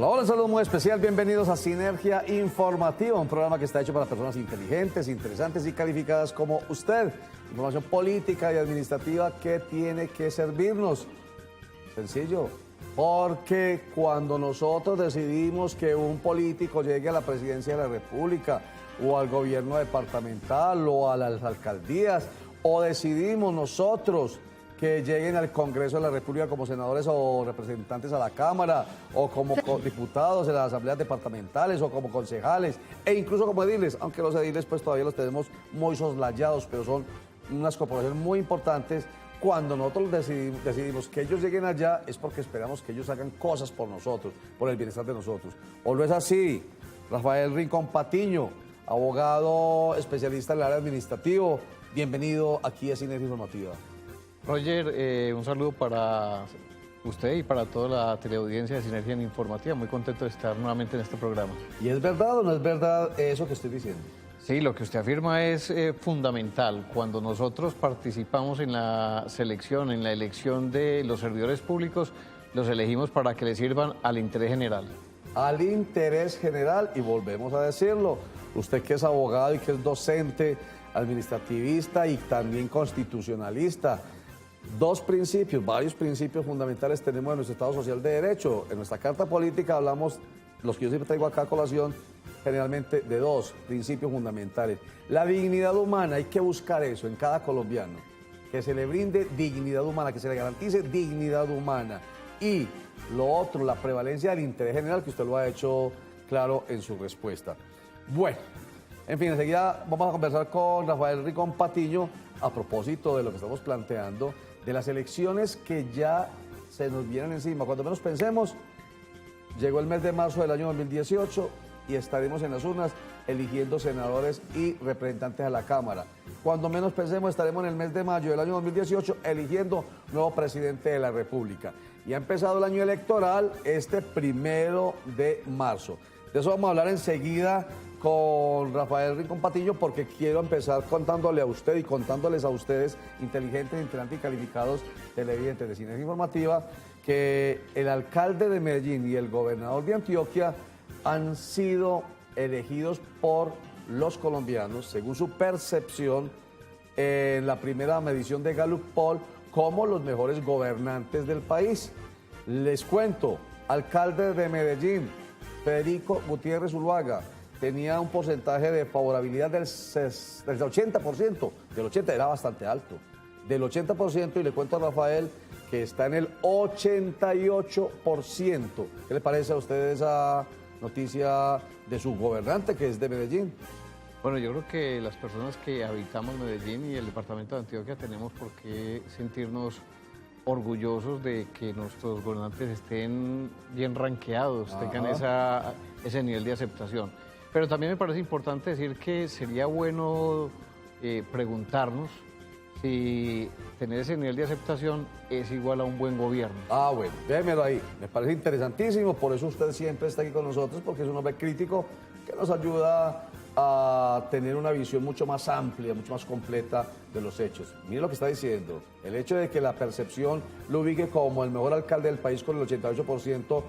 Hola, hola, un saludo muy especial. Bienvenidos a Sinergia Informativa, un programa que está hecho para personas inteligentes, interesantes y calificadas como usted. Información política y administrativa que tiene que servirnos. Sencillo, porque cuando nosotros decidimos que un político llegue a la presidencia de la República o al gobierno departamental o a las alcaldías, o decidimos nosotros que lleguen al Congreso de la República como senadores o representantes a la Cámara, o como diputados en las asambleas departamentales, o como concejales, e incluso como ediles, aunque los ediles pues todavía los tenemos muy soslayados, pero son unas corporaciones muy importantes. Cuando nosotros decidimos que ellos lleguen allá, es porque esperamos que ellos hagan cosas por nosotros, por el bienestar de nosotros. ¿O no es así? Rafael Rincón Patiño, abogado especialista en el área administrativo, bienvenido aquí a Sinergia Informativa. Roger, un saludo para usted y para toda la teleaudiencia de Sinergia Informativa. Muy contento de estar nuevamente en este programa. ¿Y es verdad o no es verdad eso que estoy diciendo? Sí, lo que usted afirma es fundamental. Cuando nosotros participamos en la selección, en la elección de los servidores públicos, los elegimos para que les sirvan al interés general. Al interés general, y volvemos a decirlo, usted que es abogado y que es docente, administrativista y también constitucionalista, varios principios fundamentales tenemos en nuestro Estado Social de Derecho. En nuestra Carta Política hablamos, los que yo siempre traigo acá a colación, generalmente de dos principios fundamentales. La dignidad humana, hay que buscar eso en cada colombiano, que se le brinde dignidad humana, que se le garantice dignidad humana. Y lo otro, la prevalencia del interés general, que usted lo ha hecho claro en su respuesta. Bueno, en fin, enseguida vamos a conversar con Rafael Rincón Patiño a propósito de lo que estamos planteando, de las elecciones que ya se nos vienen encima. Cuando menos pensemos, llegó el mes de marzo del año 2018 y estaremos en las urnas eligiendo senadores y representantes a la Cámara. Cuando menos pensemos, estaremos en el mes de mayo del año 2018 eligiendo nuevo presidente de la República. Y ha empezado el año electoral este 1 de marzo. De eso vamos a hablar enseguida con Rafael Rincón Patiño, porque quiero empezar contándole a usted y contándoles a ustedes, inteligentes, integrantes y calificados televidentes de Sinergia Informativa, que el alcalde de Medellín y el gobernador de Antioquia han sido elegidos por los colombianos, según su percepción, en la primera medición de Gallup Poll, como los mejores gobernantes del país. Les cuento, alcalde de Medellín, Federico Gutiérrez Zuluaga, tenía un porcentaje de favorabilidad del 80%, del 80% era bastante alto, del 80%, y le cuento a Rafael que está en el 88%. ¿Qué le parece a usted esa noticia de su gobernante, que es de Medellín? Bueno, yo creo que las personas que habitamos Medellín y el departamento de Antioquia tenemos por qué sentirnos orgullosos de que nuestros gobernantes estén bien rankeados, tengan ese nivel de aceptación. Pero también me parece importante decir que sería bueno preguntarnos si tener ese nivel de aceptación es igual a un buen gobierno. Ah, bueno, déjemelo ahí. Me parece interesantísimo, por eso usted siempre está aquí con nosotros, porque es un hombre crítico que nos ayuda a tener una visión mucho más amplia, mucho más completa de los hechos. Mire lo que está diciendo. El hecho de que la percepción lo ubique como el mejor alcalde del país con el 88%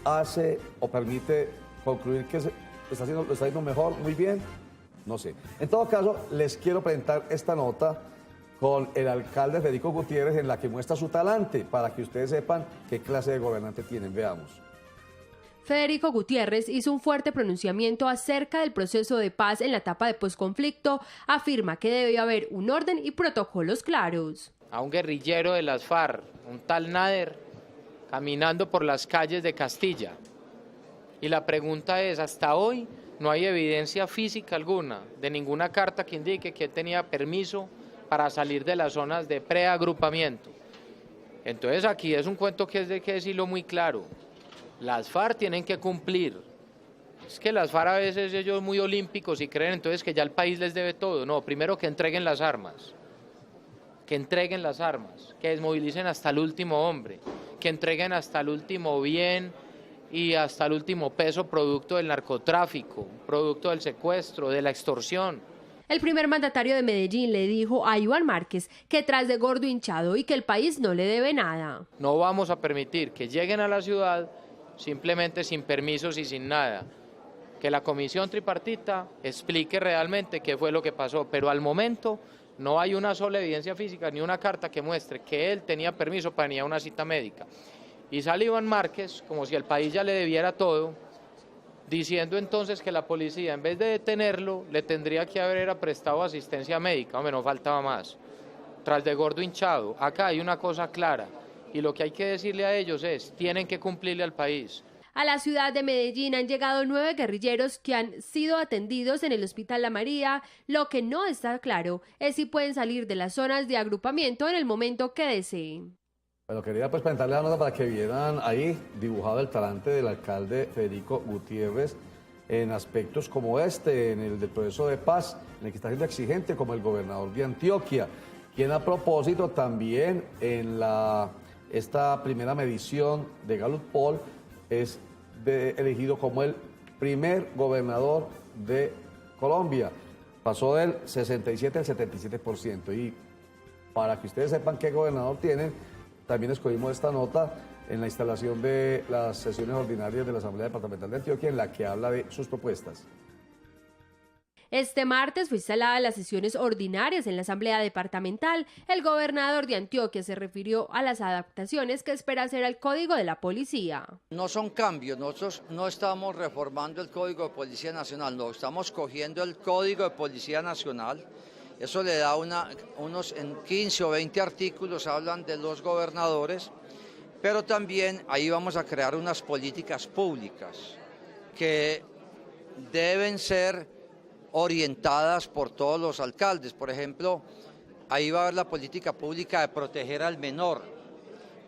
hace o permite concluir que lo está haciendo mejor, muy bien, no sé. En todo caso, les quiero presentar esta nota con el alcalde Federico Gutiérrez, en la que muestra su talante, para que ustedes sepan qué clase de gobernante tienen. Veamos. Federico Gutiérrez hizo un fuerte pronunciamiento acerca del proceso de paz en la etapa de posconflicto. Afirma que debe haber un orden y protocolos claros. A un guerrillero de las FARC, un tal Nader, caminando por las calles de Castilla. Y la pregunta es, hasta hoy no hay evidencia física alguna de ninguna carta que indique que él tenía permiso para salir de las zonas de preagrupamiento. Entonces aquí es un cuento que hay que decirlo muy claro. Las FARC tienen que cumplir. Es que las FARC a veces ellos muy olímpicos y creen entonces que ya el país les debe todo. No, primero que entreguen las armas. Que entreguen las armas. Que desmovilicen hasta el último hombre. Que entreguen hasta el último bien y hasta el último peso producto del narcotráfico, producto del secuestro, de la extorsión. El primer mandatario de Medellín le dijo a Iván Márquez que tras de gordo hinchado y que el país no le debe nada. No vamos a permitir que lleguen a la ciudad simplemente sin permisos y sin nada. Que la comisión tripartita explique realmente qué fue lo que pasó, pero al momento no hay una sola evidencia física ni una carta que muestre que él tenía permiso para ir a una cita médica. Y sale Iván Márquez, como si el país ya le debiera todo, diciendo entonces que la policía, en vez de detenerlo, le tendría que haber prestado asistencia médica. Hombre, no faltaba más. Tras de gordo hinchado, acá hay una cosa clara, y lo que hay que decirle a ellos es, tienen que cumplirle al país. A la ciudad de Medellín han llegado 9 guerrilleros que han sido atendidos en el Hospital La María. Lo que no está claro es si pueden salir de las zonas de agrupamiento en el momento que deseen. Bueno, quería pues presentarle la nota para que vieran ahí dibujado el talante del alcalde Federico Gutiérrez en aspectos como este, en el del proceso de paz, en el que está siendo exigente como el gobernador de Antioquia, quien a propósito también en esta primera medición de Gallup Poll es elegido como el primer gobernador de Colombia. Pasó del 67 al 77%. Y para que ustedes sepan qué gobernador tienen, también escogimos esta nota en la instalación de las sesiones ordinarias de la Asamblea Departamental de Antioquia, en la que habla de sus propuestas. Este martes fue instalada las sesiones ordinarias en la Asamblea Departamental. El gobernador de Antioquia se refirió a las adaptaciones que espera hacer al Código de la Policía. No son cambios, nosotros no estamos reformando el Código de Policía Nacional, no, estamos cogiendo el Código de Policía Nacional. Eso le da unos en 15 o 20 artículos, hablan de los gobernadores, pero también ahí vamos a crear unas políticas públicas que deben ser orientadas por todos los alcaldes. Por ejemplo, ahí va a haber la política pública de proteger al menor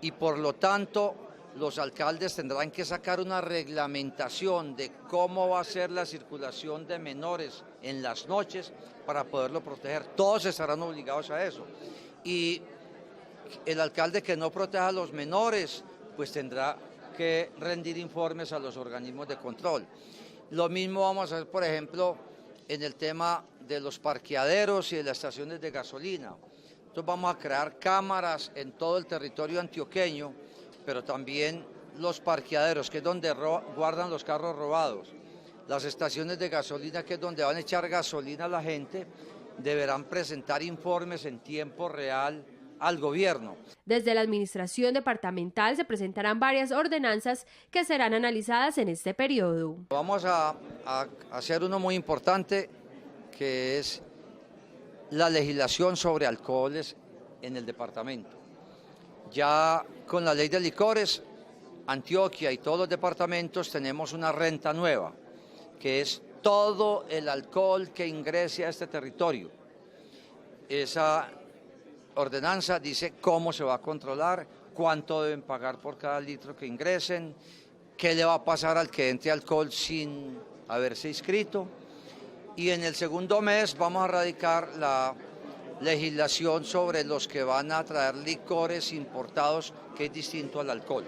y por lo tanto los alcaldes tendrán que sacar una reglamentación de cómo va a ser la circulación de menores en las noches para poderlo proteger. Todos estarán obligados a eso. Y el alcalde que no proteja a los menores, pues tendrá que rendir informes a los organismos de control. Lo mismo vamos a hacer, por ejemplo, en el tema de los parqueaderos y de las estaciones de gasolina. Entonces vamos a crear cámaras en todo el territorio antioqueño, pero también los parqueaderos, que es donde guardan los carros robados. Las estaciones de gasolina, que es donde van a echar gasolina a la gente, deberán presentar informes en tiempo real al gobierno. Desde la administración departamental se presentarán varias ordenanzas que serán analizadas en este periodo. Vamos a hacer uno muy importante, que es la legislación sobre alcoholes en el departamento. Ya con la ley de licores, Antioquia y todos los departamentos tenemos una renta nueva, que es todo el alcohol que ingrese a este territorio. Esa ordenanza dice cómo se va a controlar, cuánto deben pagar por cada litro que ingresen, qué le va a pasar al que entre alcohol sin haberse inscrito. Y en el segundo mes vamos a radicar la legislación sobre los que van a traer licores importados, que es distinto al alcohol.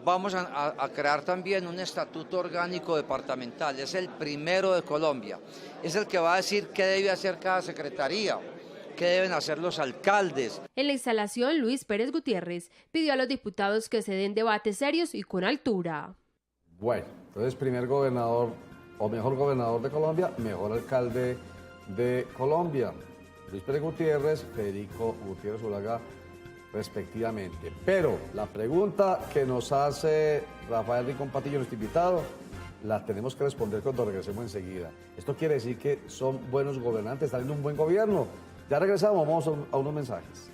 Vamos a crear también un estatuto orgánico departamental, es el primero de Colombia, es el que va a decir qué debe hacer cada secretaría, qué deben hacer los alcaldes. En la instalación, Luis Pérez Gutiérrez pidió a los diputados que se den debates serios y con altura. Bueno, entonces primer gobernador o mejor gobernador de Colombia, mejor alcalde de Colombia. Luis Pérez Gutiérrez, Federico Gutiérrez Ulaga, respectivamente. Pero la pregunta que nos hace Rafael Rincón Patiño, nuestro invitado, la tenemos que responder cuando regresemos enseguida. Esto quiere decir que son buenos gobernantes, están en un buen gobierno. Ya regresamos, vamos a unos mensajes.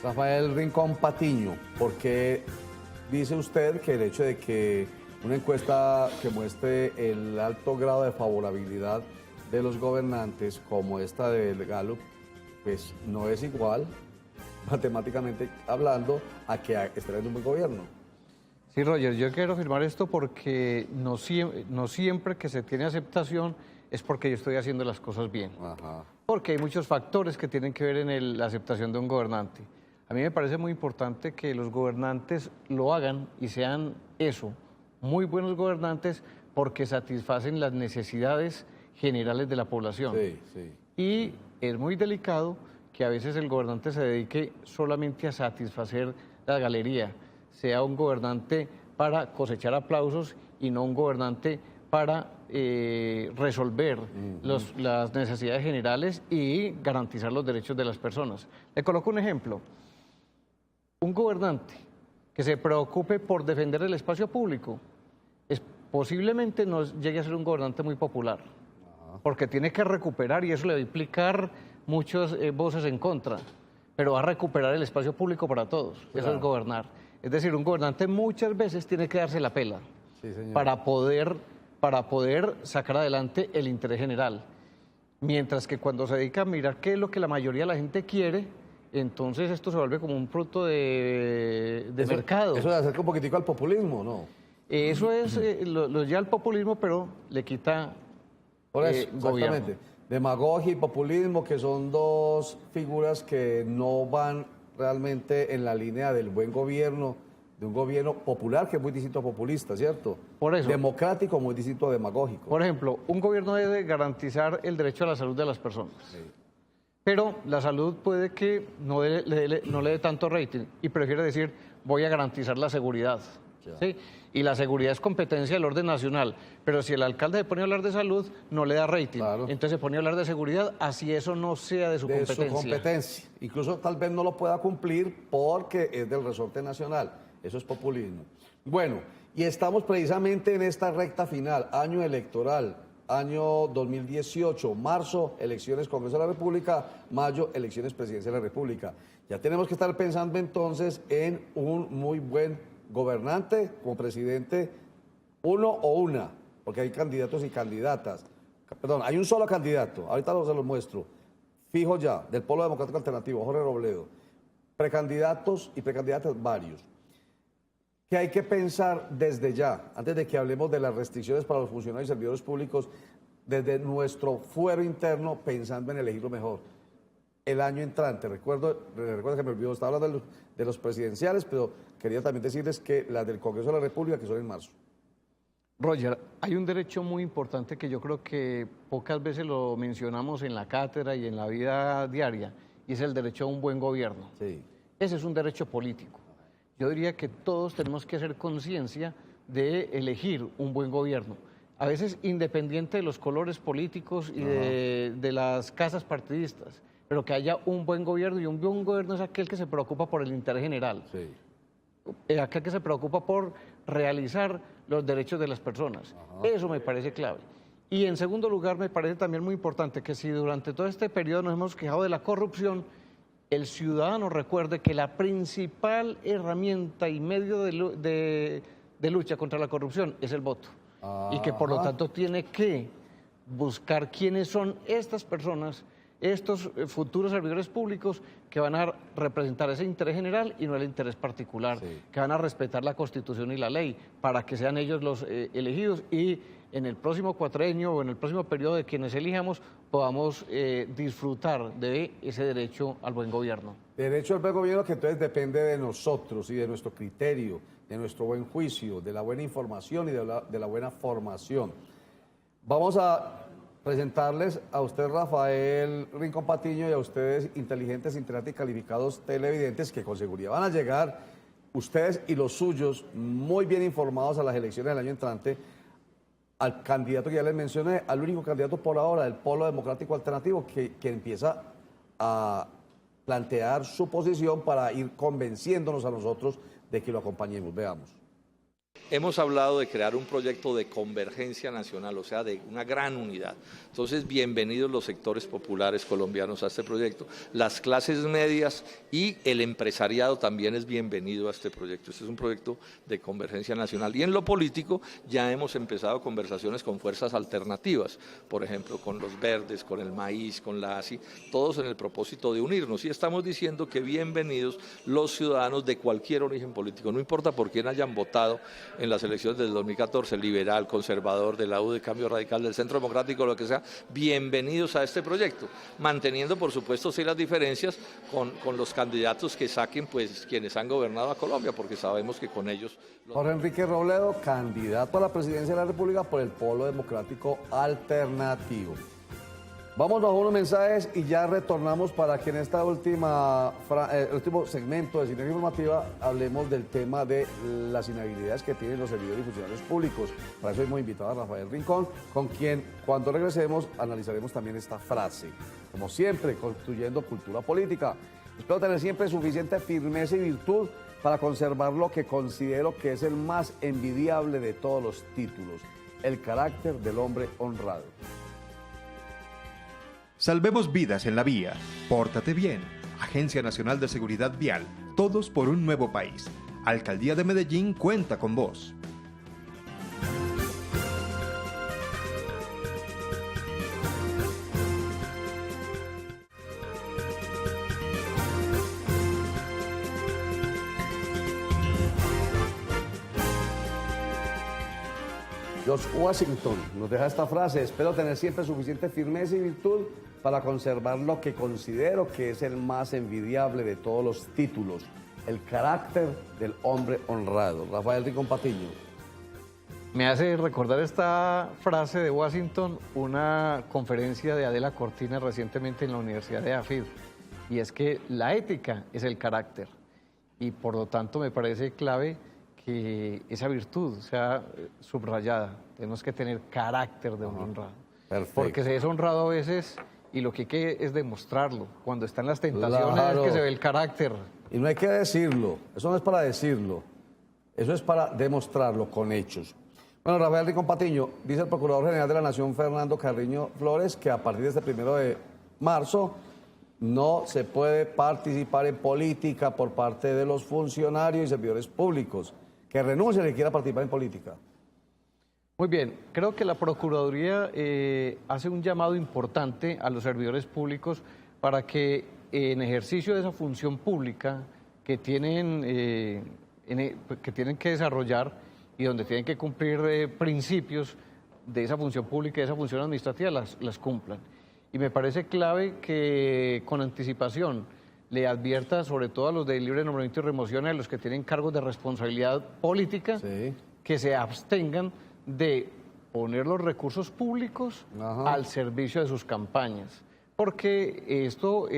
Rafael Rincón Patiño, ¿por qué dice usted que el hecho de que una encuesta que muestre el alto grado de favorabilidad de los gobernantes, como esta del Gallup, pues no es igual, matemáticamente hablando, a que estar en un buen gobierno? Sí, Roger, yo quiero afirmar esto porque no siempre que se tiene aceptación es porque yo estoy haciendo las cosas bien. Ajá. Porque hay muchos factores que tienen que ver en la aceptación de un gobernante. A mí me parece muy importante que los gobernantes lo hagan y sean eso, muy buenos gobernantes porque satisfacen las necesidades generales de la población. Sí, sí. Y es muy delicado que a veces el gobernante se dedique solamente a satisfacer la galería, sea un gobernante para cosechar aplausos y no un gobernante para resolver las necesidades generales y garantizar los derechos de las personas. Le coloco un ejemplo. Un gobernante que se preocupe por defender el espacio público posiblemente no llegue a ser un gobernante muy popular, porque tiene que recuperar y eso le va a implicar muchas voces en contra, pero va a recuperar el espacio público para todos. Claro. Eso es gobernar. Es decir, un gobernante muchas veces tiene que darse la pela para poder sacar adelante el interés general. Mientras que cuando se dedica a mirar qué es lo que la mayoría de la gente quiere, entonces esto se vuelve como un fruto de mercado. Eso se acerca un poquitico al populismo, ¿no? Eso es lo ya el populismo, pero le quita por eso, gobierno. Exactamente. Demagogia y populismo, que son dos figuras que no van realmente en la línea del buen gobierno, de un gobierno popular que es muy distinto a populista, ¿cierto? Por eso. Democrático muy distinto a demagógico. Por ejemplo, un gobierno debe garantizar el derecho a la salud de las personas. Sí. Pero la salud puede que no le dé tanto rating y prefiere decir, voy a garantizar la seguridad. ¿Sí? Y la seguridad es competencia del orden nacional, pero si el alcalde se pone a hablar de salud, no le da rating. Claro. Entonces se pone a hablar de seguridad, así eso no sea de su competencia. De su competencia. Incluso tal vez no lo pueda cumplir porque es del resorte nacional. Eso es populismo. Bueno, y estamos precisamente en esta recta final, año electoral, año 2018, marzo, elecciones Congreso de la República, mayo, elecciones Presidencia de la República. Ya tenemos que estar pensando entonces en un muy buen gobernante como presidente, uno o una, porque hay candidatos y candidatas. Perdón, hay un solo candidato, ahorita se lo muestro, fijo ya, del Polo Democrático Alternativo, Jorge Robledo. Precandidatos y precandidatas varios. ¿Qué hay que pensar desde ya, antes de que hablemos de las restricciones para los funcionarios y servidores públicos, desde nuestro fuero interno, pensando en elegir lo mejor? El año entrante, recuerda que me olvidó, estaba hablando de los presidenciales, pero quería también decirles que las del Congreso de la República, que son en marzo. Roger, hay un derecho muy importante que yo creo que pocas veces lo mencionamos en la cátedra y en la vida diaria, y es el derecho a un buen gobierno. Sí. Ese es un derecho político. Yo diría que todos tenemos que hacer conciencia de elegir un buen gobierno, a veces independiente de los colores políticos y de las casas partidistas, pero que haya un buen gobierno, y un buen gobierno es aquel que se preocupa por el interés general. Sí. Aquel que se preocupa por realizar los derechos de las personas. Eso me parece clave. Y en segundo lugar, me parece también muy importante que si durante todo este periodo nos hemos quejado de la corrupción, el ciudadano recuerde que la principal herramienta y medio de lucha contra la corrupción es el voto. Y que por lo tanto tiene que buscar quiénes son estas personas, estos futuros servidores públicos que van a representar ese interés general y no el interés particular, que van a respetar la Constitución y la ley para que sean ellos los elegidos y en el próximo cuatrenio o en el próximo periodo de quienes elijamos podamos disfrutar de ese derecho al buen gobierno. Derecho al buen gobierno que entonces depende de nosotros y de nuestro criterio, de nuestro buen juicio, de la buena información y de la buena formación. Vamos a presentarles a usted, Rafael Rincón Patiño, y a ustedes, inteligentes, interesantes y calificados televidentes, que con seguridad van a llegar, ustedes y los suyos, muy bien informados a las elecciones del año entrante, al candidato que ya les mencioné, al único candidato por ahora del Polo Democrático Alternativo, que empieza a plantear su posición para ir convenciéndonos a nosotros de que lo acompañemos. Veamos. Hemos hablado de crear un proyecto de convergencia nacional, o sea, de una gran unidad. Entonces, bienvenidos los sectores populares colombianos a este proyecto. Las clases medias y el empresariado también es bienvenido a este proyecto. Este es un proyecto de convergencia nacional. Y en lo político ya hemos empezado conversaciones con fuerzas alternativas, por ejemplo, con los verdes, con el maíz, con la ASI, todos en el propósito de unirnos. Y estamos diciendo que bienvenidos los ciudadanos de cualquier origen político, no importa por quién hayan votado en las elecciones del 2014, liberal, conservador, de la U, de Cambio Radical, del Centro Democrático, lo que sea, bienvenidos a este proyecto, manteniendo por supuesto sí las diferencias con los candidatos que saquen pues quienes han gobernado a Colombia, porque sabemos que con ellos... Jorge Enrique Robledo, candidato a la presidencia de la República por el Polo Democrático Alternativo. Vamos bajo unos mensajes y ya retornamos para que en esta último segmento de Sinergia Informativa hablemos del tema de las inhabilidades que tienen los servidores y funcionarios públicos. Para eso hemos invitado a Rafael Rincón, con quien cuando regresemos analizaremos también esta frase. Como siempre, construyendo cultura política. Espero tener siempre suficiente firmeza y virtud para conservar lo que considero que es el más envidiable de todos los títulos, el carácter del hombre honrado. Salvemos vidas en la vía. Pórtate bien. Agencia Nacional de Seguridad Vial. Todos por un nuevo país. Alcaldía de Medellín cuenta con vos. George Washington nos deja esta frase: espero tener siempre suficiente firmeza y virtud para conservar lo que considero que es el más envidiable de todos los títulos, el carácter del hombre honrado. Rafael Rincón Patiño. Me hace recordar esta frase de Washington una conferencia de Adela Cortina recientemente en la Universidad de AFID, y es que la ética es el carácter, y por lo tanto me parece clave que esa virtud sea subrayada. Tenemos que tener carácter de hombre honrado. Perfecto. Porque se es honrado a veces y lo que hay que es demostrarlo. Cuando están las tentaciones Claro. es que se ve el carácter. Y no hay que decirlo, eso no es para decirlo, eso es para demostrarlo con hechos. Bueno, Rafael Rincón Patiño, dice el Procurador General de la Nación, Fernando Carreño Flores, que a partir de este 1 de marzo no se puede participar en política por parte de los funcionarios y servidores públicos, que renuncien y quiera participar en política. Muy bien, creo que la Procuraduría hace un llamado importante a los servidores públicos para que en ejercicio de esa función pública que tienen que desarrollar y donde tienen que cumplir principios de esa función pública y de esa función administrativa, las cumplan. Y me parece clave que con anticipación le advierta sobre todo a los de libre nombramiento y remoción, a los que tienen cargos de responsabilidad política, Sí. que se abstengan de poner los recursos públicos Ajá. al servicio de sus campañas, porque esto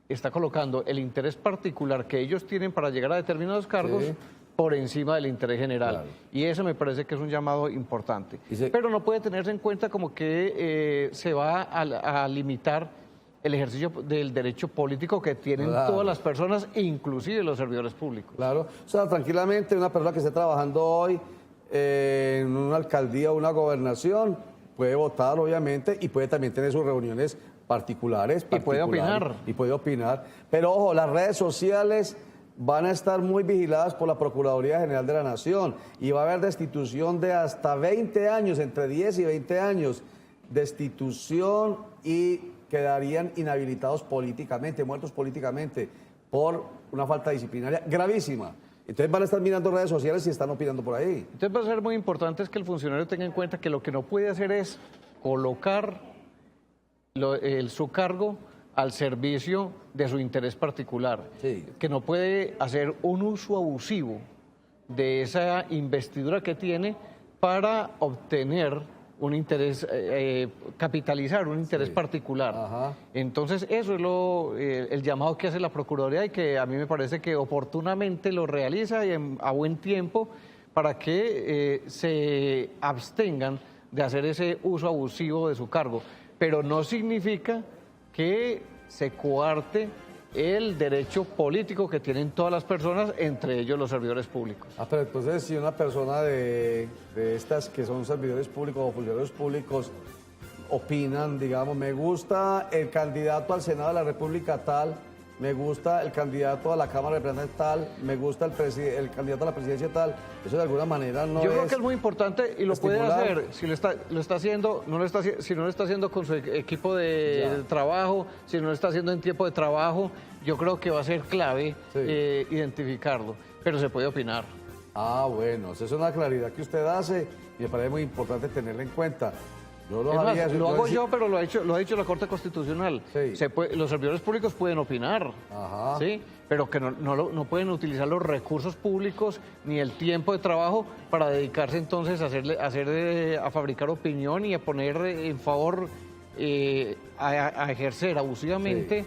está colocando el interés particular que ellos tienen para llegar a determinados cargos Sí. por encima del interés general. Claro. Y eso me parece que es un llamado importante. Y Pero no puede tenerse en cuenta como que se va a limitar el ejercicio del derecho político que tienen Claro. todas las personas, inclusive los servidores públicos. Claro, o sea, tranquilamente una persona que esté trabajando hoy en una alcaldía o una gobernación puede votar, obviamente, y puede también tener sus reuniones particulares. Y puede opinar. Y puede opinar. Pero ojo, las redes sociales van a estar muy vigiladas por la Procuraduría General de la Nación y va a haber destitución de hasta 20 años, entre 10 y 20 años, destitución, y quedarían inhabilitados políticamente, muertos políticamente, por una falta disciplinaria gravísima. Entonces van a estar mirando redes sociales y están opinando por ahí. Entonces va a ser muy importante es que el funcionario tenga en cuenta que lo que no puede hacer es colocar su cargo al servicio de su interés particular, Sí. que no puede hacer un uso abusivo de esa investidura que tiene para obtener un interés, capitalizar un interés particular. Ajá. Entonces eso es el llamado que hace la Procuraduría y que a mí me parece que oportunamente lo realiza y a buen tiempo para que se abstengan de hacer ese uso abusivo de su cargo. Pero no significa que se coarte el derecho político que tienen todas las personas, entre ellos los servidores públicos. Ah, pero entonces si una persona de estas que son servidores públicos o funcionarios públicos opinan, digamos, me gusta el candidato al Senado de la República tal, me gusta el candidato a la Cámara de Representantes tal, me gusta el candidato a la presidencia tal, eso de alguna manera no Yo es... creo que es muy importante y lo puede estimular. hacer. Si lo está haciendo, si no lo está haciendo con su equipo de trabajo, si no lo está haciendo en tiempo de trabajo, yo creo que va a ser clave Sí. identificarlo. Pero se puede opinar. Ah, bueno, esa es una claridad que usted hace y me parece muy importante tenerla en cuenta. Yo lo Es más, haría, lo hago yo, pero lo ha dicho la Corte Constitucional. Sí. Los servidores públicos pueden opinar, Ajá. ¿sí? Pero que no pueden utilizar los recursos públicos ni el tiempo de trabajo para dedicarse entonces a fabricar opinión y a poner en favor, a ejercer abusivamente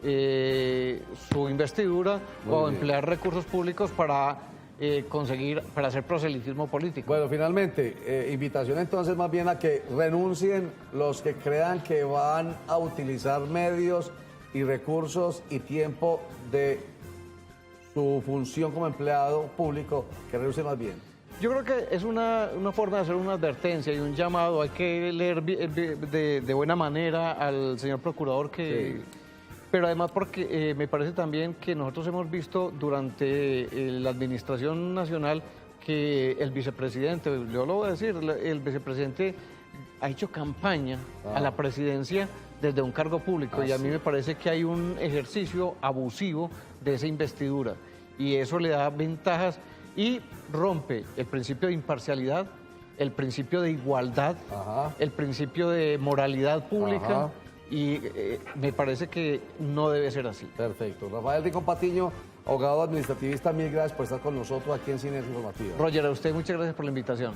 su investidura Muy o bien. emplear recursos públicos para para hacer proselitismo político. Bueno, finalmente, invitación entonces más bien a que renuncien los que crean que van a utilizar medios y recursos y tiempo de su función como empleado público, que renuncien más bien. Yo creo que es una forma de hacer una advertencia y un llamado. Hay que leer de buena manera al señor procurador que... Sí. Pero además porque me parece también que nosotros hemos visto durante la administración nacional que el vicepresidente, yo lo voy a decir, el vicepresidente ha hecho campaña a la presidencia desde un cargo público y a mí me parece que hay un ejercicio abusivo de esa investidura y eso le da ventajas y rompe el principio de imparcialidad, el principio de igualdad, Ajá. el principio de moralidad pública. Ajá. Y me parece que no debe ser así. Perfecto. Rafael Rincón Patiño, abogado administrativista, mil gracias por estar con nosotros aquí en Sinergia Informativa. Roger, a usted muchas gracias por la invitación.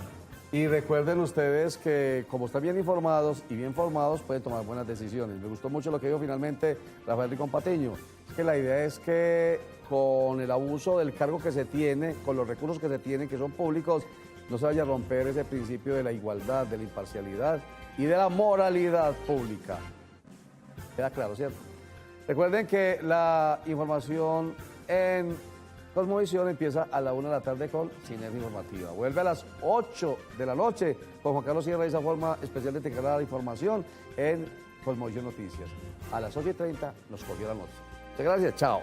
Y recuerden ustedes que como están bien informados y bien formados pueden tomar buenas decisiones. Me gustó mucho lo que dijo finalmente Rafael Rincón Patiño. Es que la idea es que con el abuso del cargo que se tiene, con los recursos que se tienen, que son públicos, no se vaya a romper ese principio de la igualdad, de la imparcialidad y de la moralidad pública. Queda claro, ¿cierto? Recuerden que la información en Cosmovisión empieza a la 1 de la tarde con Sinergia Informativa. Vuelve a las 8 de la noche con Juan Carlos Sierra y esa forma especial de integrar la información en Cosmovisión Noticias. A las 8:30 nos cogió la noche. Muchas gracias, chao.